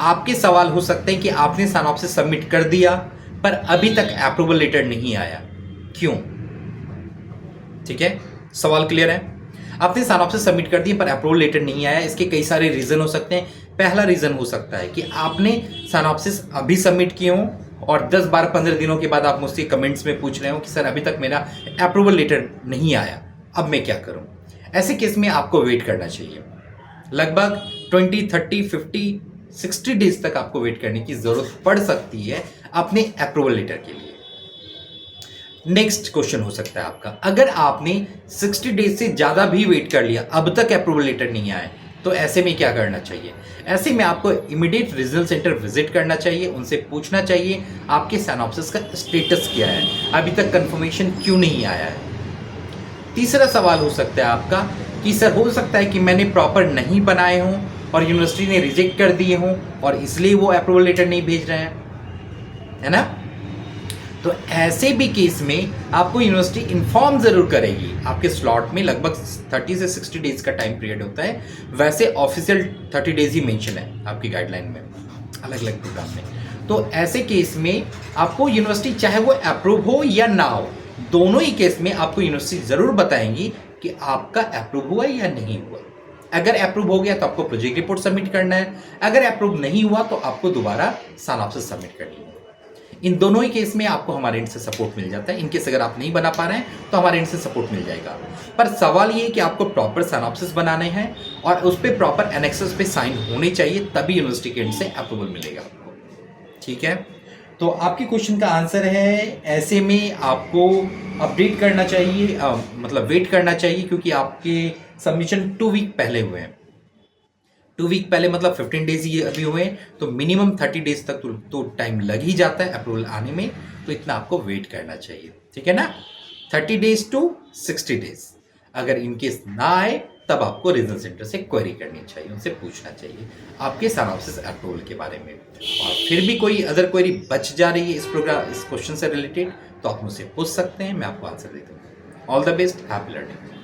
आपके सवाल हो सकते हैं कि आपने साइनॉप्सिस सबमिट कर दिया पर अभी तक अप्रूवल लेटर नहीं आया, क्यों? ठीक है, सवाल क्लियर है? आपने साइनॉप्सिस सबमिट कर दिया पर अप्रूवल लेटर नहीं आया, इसके कई सारे रीजन हो सकते हैं। पहला रीजन हो सकता है कि आपने साइनॉप्सिस अभी सबमिट किए हो और 10, 12, 15 दिनों के बाद आप मुझसे कमेंट्स में पूछ रहे हो कि सर अभी तक मेरा अप्रूवल लेटर नहीं आया, अब मैं क्या करूं? ऐसे केस में आपको वेट करना चाहिए। लगभग 20, 30, 50, 60 डेज तक आपको वेट करने की जरूरत पड़ सकती है अपने अप्रूवल लेटर के लिए। नेक्स्ट क्वेश्चन हो सकता है आपका, अगर आपने 60 डेज से ज्यादा भी वेट कर लिया, अब तक अप्रूवल लेटर नहीं आया, तो ऐसे में क्या करना चाहिए? ऐसे में आपको इमीडिएट रीजनल सेंटर विजिट करना चाहिए, उनसे पूछना चाहिए आपके साइनॉप्सिस का स्टेटस क्या है, अभी तक कंफर्मेशन क्यों नहीं आया है। तीसरा सवाल हो सकता है आपका कि सर हो सकता है कि मैंने प्रॉपर नहीं बनाए हों और यूनिवर्सिटी ने रिजेक्ट कर दिए हों और इसलिए वो अप्रूवल लेटर नहीं भेज रहे हैं, है ना? तो ऐसे भी केस में आपको यूनिवर्सिटी इन्फॉर्म जरूर करेगी। आपके स्लॉट में लगभग 30 से 60 डेज का टाइम पीरियड होता है, वैसे ऑफिशियल 30 डेज ही मेंशन है आपकी गाइडलाइन में, अलग अलग प्रोग्राम में। तो ऐसे केस में आपको यूनिवर्सिटी चाहे वो अप्रूव हो या ना हो, दोनों ही केस में आपको यूनिवर्सिटी जरूर बताएंगी कि आपका अप्रूव हुआ या नहीं हुआ। अगर अप्रूव हो गया तो आपको प्रोजेक्ट रिपोर्ट सबमिट करना है, अगर अप्रूव नहीं हुआ तो आपको दोबारा साइनॉप्सिस सबमिट करनी है। इन दोनों ही केस में आपको हमारे एंड से सपोर्ट मिल जाता है। इनकेस अगर आप नहीं बना पा रहे हैं तो हमारे एंड से सपोर्ट मिल जाएगा। पर सवाल ये है कि आपको प्रॉपर साइनॉप्सिस बनाने हैं और उस पर प्रॉपर एनेक्सेस पे साइन होने चाहिए, तभी यूनिवर्सिटी के एंड से अप्रूवल मिलेगा आपको। ठीक है, तो आपके क्वेश्चन का आंसर है ऐसे में आपको अपडेट करना चाहिए, मतलब वेट करना चाहिए, क्योंकि आपके सबमिशन 2 वीक पहले हुए हैं। 2 वीक पहले मतलब 15 डेज ही अभी हुए हैं, तो मिनिमम 30 डेज तक तो टाइम लग ही जाता है अप्रूवल आने में, तो इतना आपको वेट करना चाहिए। ठीक है ना? 30 डेज टू 60 डेज। अगर इनकेस ना आए तब आपको रीजनल सेंटर से क्वेरी करनी चाहिए, उनसे पूछना चाहिए आपके साइनॉप्सिस अप्रूवल के बारे में। और फिर भी कोई अदर क्वेरी बच जा रही है इस क्वेश्चन से रिलेटेड, तो आप मुझसे पूछ सकते हैं, मैं आपको आंसर दे दूँगा। All the best, happy learning.